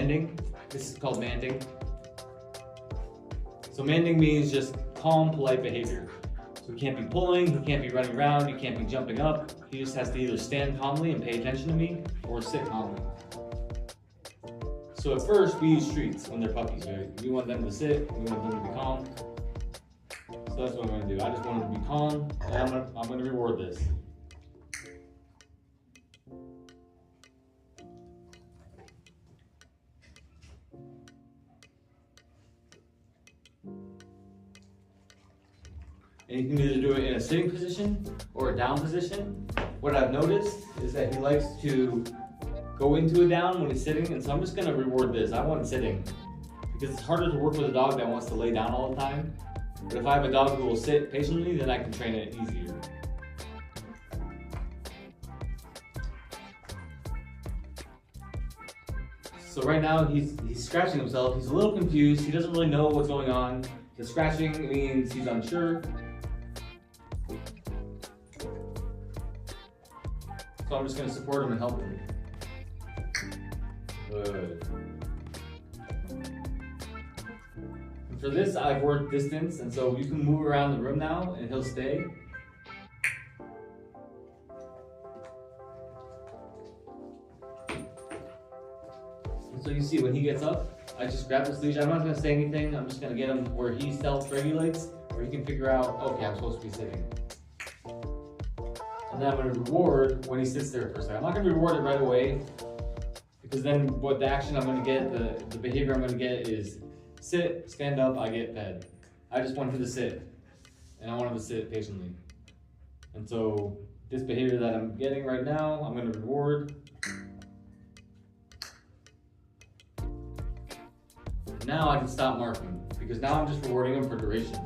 Manding. This is called Manding. So Manding means just calm, polite behavior. So he can't be pulling, he can't be running around, he can't be jumping up. He just has to either stand calmly and pay attention to me or sit calmly. So at first we use treats when they're puppies, right? We want them to sit, we want them to be calm. So that's what I'm going to do. I just want them to be calm, and I'm going to reward this. And you can either do it in a sitting position or a down position. What I've noticed is that he likes to go into a down when he's sitting, and so I'm just going to reward this. I want him sitting because it's harder to work with a dog that wants to lay down all the time. But if I have a dog who will sit patiently, then I can train it easier. So right now he's scratching himself. He's a little confused. He doesn't really know what's going on. The scratching means he's unsure. So I'm just going to support him and help him. Good. And for this, I've worked distance, and so you can move around the room now, and he'll stay. And so you see, when he gets up, I just grab his leash. I'm not going to say anything. I'm just going to get him where he self-regulates, where he can figure out, okay, I'm supposed to be sitting. And then I'm going to reward when he sits there for a second. I'm not going to reward it right away, because then what the action I'm going to get, the behavior I'm going to get is sit, stand up, I get fed. I just want him to sit, and I want him to sit patiently. And so this behavior that I'm getting right now, I'm going to reward. Now I can stop marking, because now I'm just rewarding him for duration.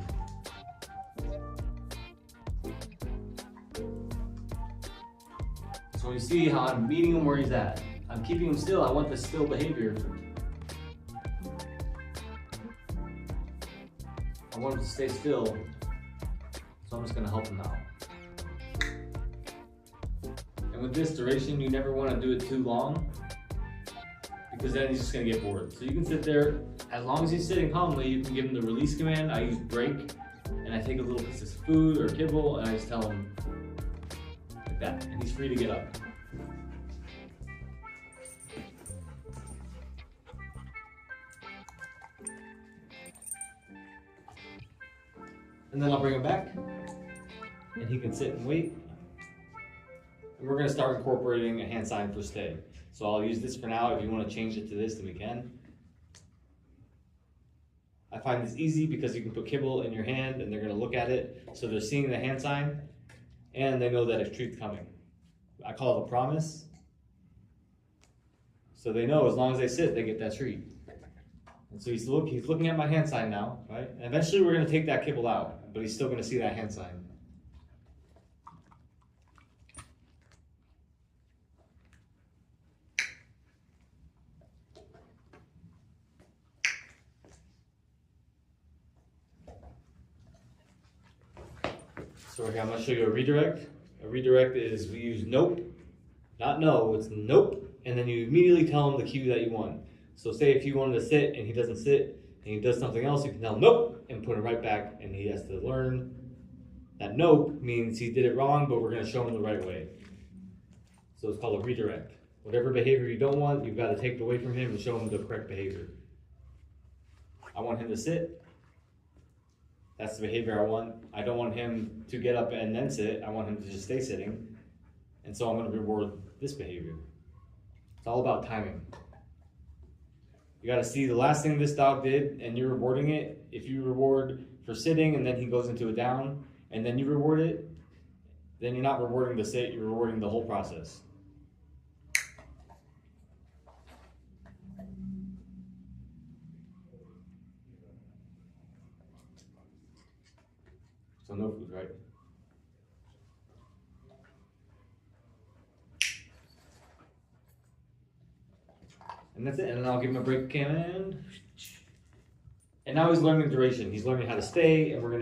So you see how I'm meeting him where he's at. I'm keeping him still. I want the still behavior. I want him to stay still, so I'm just going to help him out. And with this duration, you never want to do it too long, because then he's just going to get bored. So you can sit there, as long as he's sitting calmly, you can give him the release command. I use break, and I take a little piece of food or kibble, and I just tell him like that, and he's free to get up. And then I'll bring him back, and he can sit and wait. And we're going to start incorporating a hand sign for stay. So I'll use this for now. If you want to change it to this, then we can. I find this easy because you can put kibble in your hand, and they're going to look at it. So they're seeing the hand sign, and they know that a treat's coming. I call it a promise. So they know as long as they sit, they get that treat. And so he's looking at my hand sign now, right? And eventually we're going to take that kibble out, but he's still going to see that hand sign. So okay, I'm going to show you a redirect. A redirect is we use nope, not no, it's nope, and then you immediately tell him the cue that you want. So say if you want him to sit and he doesn't sit and he does something else, you can tell him nope and put it right back, and he has to learn that nope means he did it wrong, but we're going to show him the right way. So it's called a redirect. Whatever behavior you don't want, you've got to take it away from him and show him the correct behavior. I want him to sit. That's the behavior I want. I don't want him to get up and then sit. I want him to just stay sitting. And so I'm going to reward this behavior. It's all about timing. You got to see the last thing this dog did, and you're rewarding it. If you reward for sitting and then he goes into a down, and then you reward it, then you're not rewarding the sit, you're rewarding the whole process. So no food, right? And that's it. And then I'll give him a break command. And now he's learning duration. He's learning how to stay, and we're going to